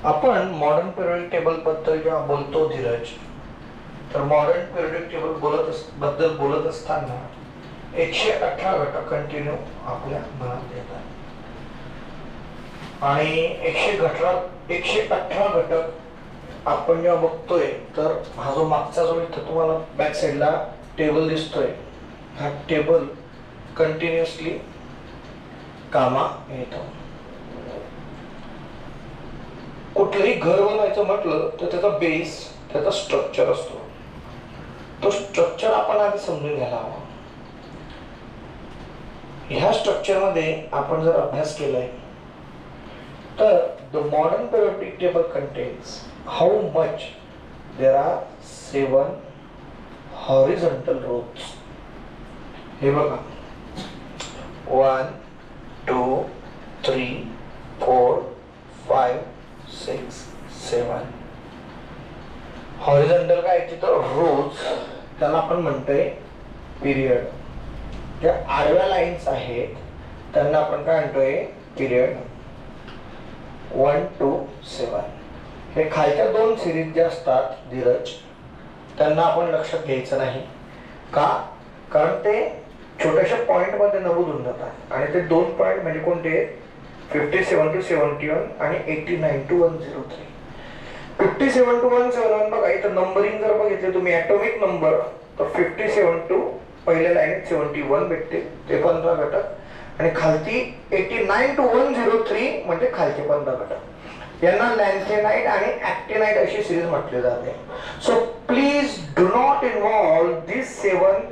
आपण modern periodic table बद्दल जेव्हा बोलतो धीरज, तर मॉडर्न पिरियडिक टेबल बद्दल बोलत असताना 118 घटक कंटिन्यू आपल्या मनात येतात आणि 118 घटक आपण जेव्हा बघतोय तर हा जो मागचा जो इथं तुम्हाला बॅक साईडला टेबल दिसतोय, हा टेबल कंटिन्युअसली कामा येतो. कुठलंही घर बनवायचं म्हटलं तर त्याचा बेस, त्याचा स्ट्रक्चर असतो. तो स्ट्रक्चर आपण आधी समजून घ्यायला हवा. ह्या स्ट्रक्चर मध्ये आपण जर अभ्यास केलाय तर the modern periodic table contains how much there are 7 horizontal rows. हे बघा 1 2 3 4 5 6 7. हॉरिझॉन्टल काय तिथं रोज, त्याला आपण म्हणतोय पिरियड. ज्या आडव्या लाईन्स आहेत त्यांना आपण काय म्हणतोय पिरियड. 1 2 7. हे खालच्या दोन सिरीज ज्या असतात धीरज, त्यांना आपण लक्षात घ्यायचं नाही का, कारण ते छोट्याशा पॉइंट मध्ये नमूद होऊन जातात आणि ते दोन पॉइंट म्हणजे कोणते, 57 to 71 आणि 89 to 103. 57 to 171 बघा इथं नंबरिंग जर बघितले तुम्ही ॲटॉमिक नंबर, तर 57 to पहिल्या लाईनीत 71 भेटते, ते 15 घटक, आणि खालती 89 to 103 म्हणजे खालचे 15 घटक. यांना लॅन्थेनाइट आणि ॲक्टिनाइट अशी सिरीज म्हटले जाते. So please do not involve this 7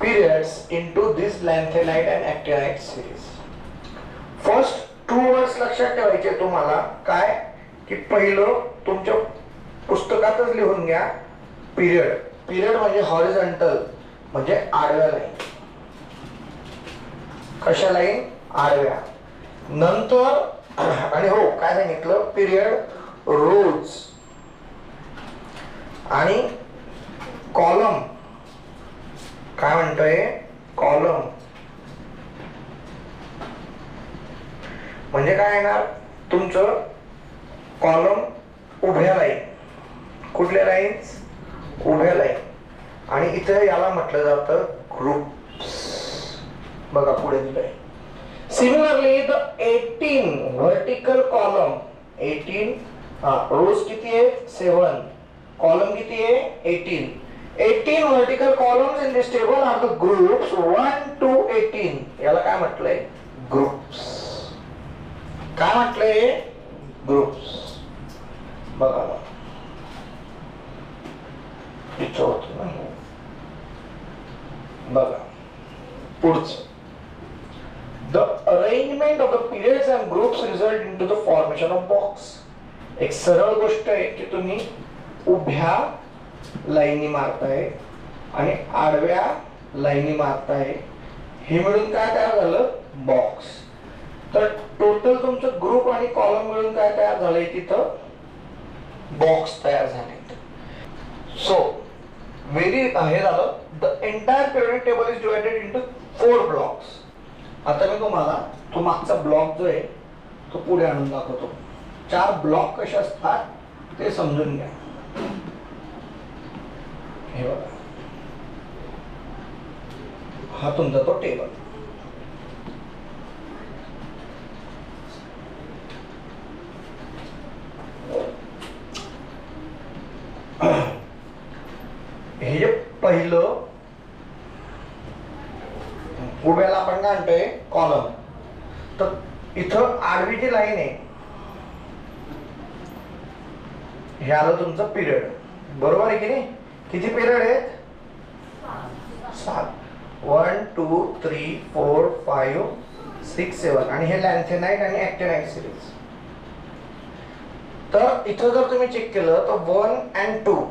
periods into this lanthanide and actinide series. First 2 words लक्षात ठेवायचे तुम्हाला, काय की पहिलं तुमच्या पुस्तकातच लिहून घ्या पिरियड. पिरियड म्हणजे हॉरिझॉन्टल, म्हणजे आडव्या लाईन. कशा लाईन? आडव्या. नंतर आणि हो काय सांगितलं, पिरियड रोज आणि कॉलम. काय म्हणतोय कॉलम म्हणजे काय येणार तुमचं कॉलम उभ्या लाईन. कुठल्या लाईन्स? उभ्या लाईन. आणि इथं याला म्हटलं जातं ग्रुप्स. बघा पुढे दिलंय. सिमिलरली द 18 व्हर्टिकल कॉलम, 18 रोज किती आहे 7, कॉलम किती आहे 18. 18 vertical columns in this table are the groups 1 to 18. याला काय म्हटलंय? ग्रुप्स. काय म्हटलंय? ग्रुप्स. बघा इथं होत ना, बघा पुढचं. The arrangement of the periods and groups result into the formation of box. एक सरळ गोष्ट आहे की तुम्ही उभ्या लाईनी मारताय आणि आडव्या लाईनी मारताय, हे मिळून काय तयार झालं? बॉक्स. तर टोटल तुमचं ग्रुप आणि कॉलम मिळून काय तयार झालंय तिथं? बॉक्स तयार झाले. सो व्हेरी हे झालं. The entire periodic table is divided into 4 blocks. आता मी तुम्हाला तो मागचा ब्लॉक जो आहे तो पुढे आणून दाखवतो. 4 ब्लॉक कसे असतात ते समजून घ्या. हे बघा, हा तुमचा तो टेबल. हे जे पहिलं उभ्याला आपण काय म्हणतोय कॉलम. तर इथं आडवी जी लाईन आहे हे आलं तुमचं पिरियड. बरोबर आहे की नाही? किती पिरियड आहेत? 7. 1 2 3 4 5 6 7. आणि हे लॅन्थेनाइट आणि ॲक्टिनाइट सिरीज. तर इथं जर तुम्ही चेक केलं तर 1 and 2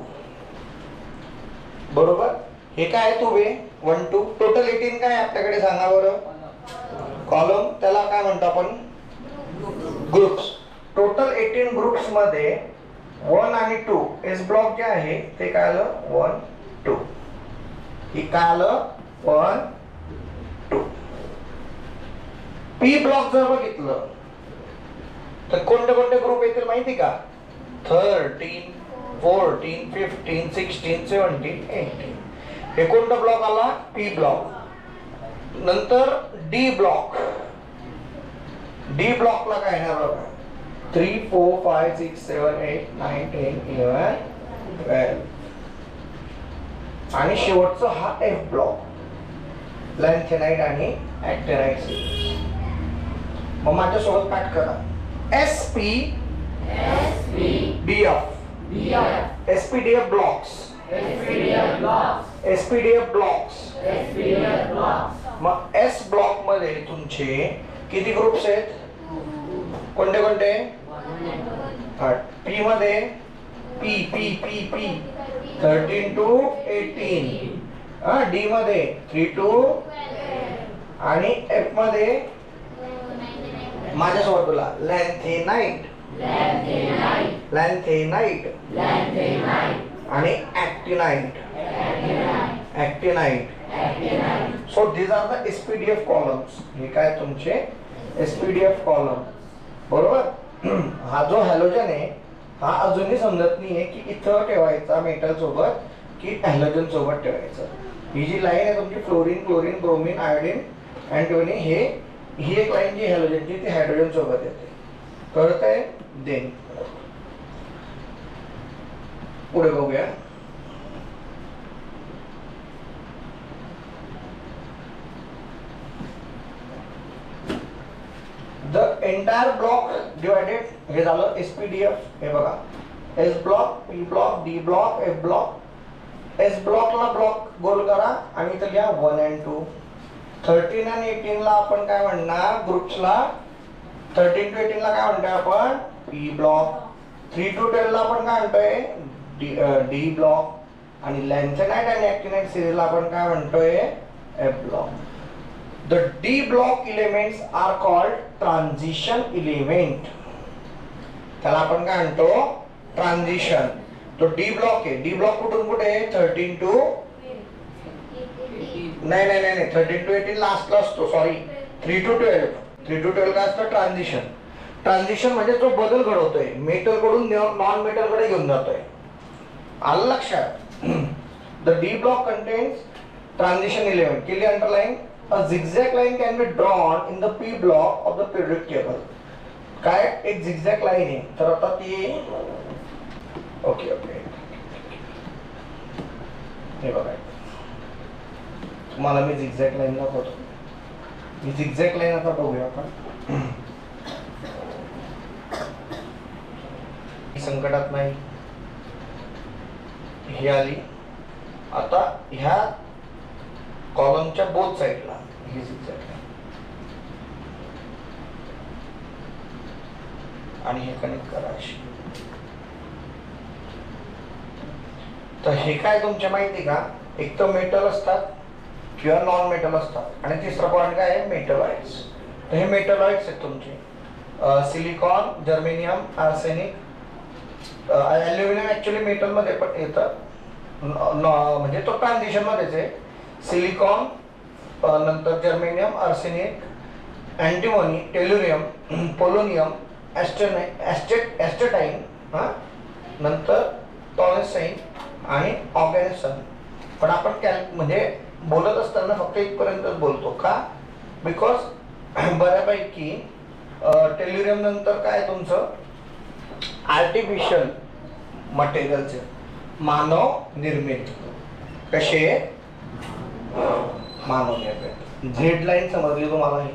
बरोबर. हे काय आहे उभे 1 2. टोटल 18 काय आपल्याकडे सांगा बरं? कॉलम. त्याला काय म्हणतो आपण? ग्रुप्स. टोटल 18 ग्रुप्स मध्ये 1 आणि 2 एस ब्लॉक जे आहे ते काय आलं 1 2. ही काय आलं 1 2. पी ब्लॉक जर बघितलं तर कोणते कोणते ग्रुप येतील माहिती का? 13, 14, 15, 16, 17, 18. हे कोणता ब्लॉक आला? P block. नंतर डी ब्लॉक. डी ब्लॉकला काय येणार बघा? 3, 4, 5, 6, 7, 8, 9, 10, 11, 12. आणि शेवटचा हा एफ ब्लॉक, लॅन्थेनाइट आणि ऍक्टिनाइट सिरीज. मग माझ्यासोबत पाठ करा. SP DF SPDF blocks. SPDF blocks. मग S ब्लॉक मध्ये तुमचे किती ग्रुप्स आहेत? कोणते कोणते? P मध्ये P 13 to 18. D मध्ये 3 to आणि F मध्ये माझ्यासोबत बोला. Lanthanide and actinide. So these are the SPDF columns. हे काय तुमचे SPDF कॉलम, बरोबर. हा जो हॅलोजन आहे हा अजूनही समजत नाहीये की इथं ठेवायचा मेटल सोबत की हॅलोजन सोबत ठेवायचं. ही जी लाईन आहे तुमची fluorine, chlorine, bromine, iodine, antimony, ही एक लाईन जी हॅलोजनची ती हायड्रोजन सोबत येते. कळतंय? देन पुढे बघूया. The entire block divided. हे झालं SPDF. हे बघा, S block, P block, D block, F block. S ब्लॉकला ब्लॉक गोल करा आणि इथं लिहा 1 and 2. 13 आणि 18 ला आपण काय म्हणणार? ग्रुप्सला 13 to 18 ला काय म्हणतोय आपण? P block. 3 to 12 ला आपण काय म्हणतोय? D block. आणि लॅन्थेनाइट आणि ऍक्टिनाइट सिरीजला आपण काय म्हणतोय? F block. The D block elements are called transition element. त्याला आपण काय म्हणतो? ट्रान्झिशन. तो D ब्लॉक आहे. D ब्लॉक कुठून कुठे? 13 to नाही 13 to 18 लास्टला असतो. Sorry, 3 to 12. 3 to 12 काय असतं? ट्रान्झिशन. ट्रान्झिशन म्हणजे जो बदल घडवतोय, मेटल कडून नॉन मेटल कडे घेऊन जातोय. आलं लक्षात? The D block contains transition element. Can you underline? A zigzag line can be drawn in the P block of the periodic table. काय एक zigzag line आहे. तर आता ती ओके हे बघा, तुम्हाला मी zigzag line दाखवतो. ही zigzag line आता बघूया आपण. संकटात नाही, ही आली. आता ह्या कॉलमच्या बोथ साइडला ही zigzag line आणि हे कनेक्ट करा अशी. तर हे काय तुमच्या माहिती का? एक तर मेटल असतात किंवा नॉन मेटल असतात आणि तिसरा पॉइंट काय आहे? मेटलॉइड्स. तर हे मेटलॉइड्स आहेत तुमचे. Silicon, germanium, arsenic, aluminium actually metal मध्ये पण येतं, म्हणजे तो ट्रान्झिशन मध्येच आहे. सिलिकॉन, नंतर जर्मेनियम, आर्सेनिक, अँटिमोनी, टेल्युरियम, पोलोनियम, ॲस्टेटाईन, नंतर टॉनेसाईन आणि ऑर्गॅनिसन. पण आपण म्हणजे बोलत असताना फक्त इथपर्यंतच बोलतो का? बिकॉज बऱ्यापैकी टेल्युरियम नंतर काय तुमचं आर्टिफिशियल मटेरियलचे, मानव निर्मित. कसे? मानव निर्मित. झेड लाईन समजली तुम्हाला? ही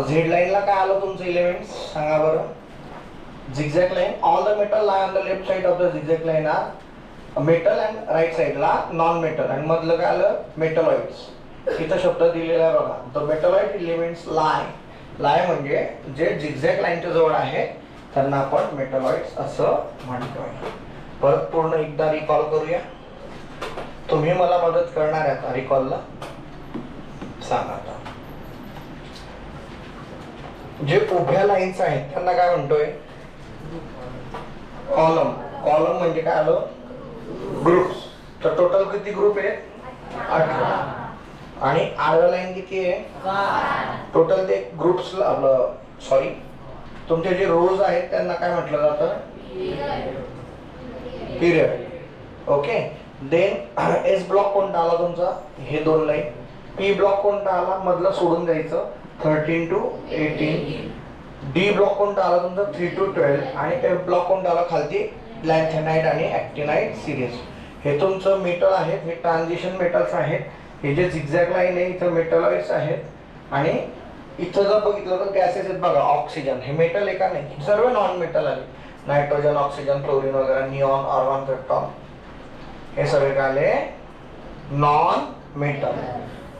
झेड लाईनला काय आलं तुमचं एलिमेंट्स सांगा बरं? Zigzag line. All the metal lie on the left side of the zigzag line are metal and right साइडला नॉन मेटल. आणि मधलं काय आलं? मेटलॉइड्स. इथं शब्द दिलेला आहे बघा. द मेटलॉइड एलिमेंट्स लाय म्हणजे जे झिगझॅग लाईनच्या जवळ आहे त्यांना आपण मेटलॉइड्स असं म्हणतोय. परत पूर्ण एकदा रिकॉल करूया. तुम्ही मला मदत करणार आहात रिकॉलला? सांगा. आता जे उभ्या लाईन्स आहेत त्यांना काय म्हणतोय? कॉलम. कॉलम म्हणजे काय आलं? ग्रुप्स. तर टोटल किती ग्रुप आहे? 18. आणि आडव्या लाईन किती आहे? टोटल ते ग्रुप्स आपलं सॉरी तुमचे जे रोज आहेत त्यांना काय म्हटलं जातं? Period. Okay. Then S block कोणता आला तुमचा? हे 2 लाईन. पी ब्लॉक कोणता आला? मधलं सोडून द्यायचं 13 to 18. डी ब्लॉक कोणता आला तुमचा? 3 to 12. आणि एफ ब्लॉक कोणता आला? खालती लॅन्थेनाइट आणि ऍक्टिनाइट सिरीज. हे तुमचं मेटल आहेत, हे ट्रान्झिशन मेटल्स आहेत. हे जे झिगझॅग लाईन आहे इथं मेटलॉइड्स आहेत. आणि इथं जर बघितलं तर गॅसेस आहेत बघा, ऑक्सिजन हे मेटल आहे का? नाही, सर्व नॉन मेटल आले. नायट्रोजन, ऑक्सिजन, क्लोरीन वगैरे, निऑन, आर्गॉन, पेप्टॉन, हे सगळे काय आले? Non metal.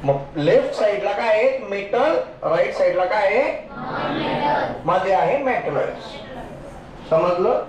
मग लेफ्ट साइडला काय आहे? मेटल. राईट साइडला काय आहे? मध्ये आहे मेटलॉइड्स. समजलं?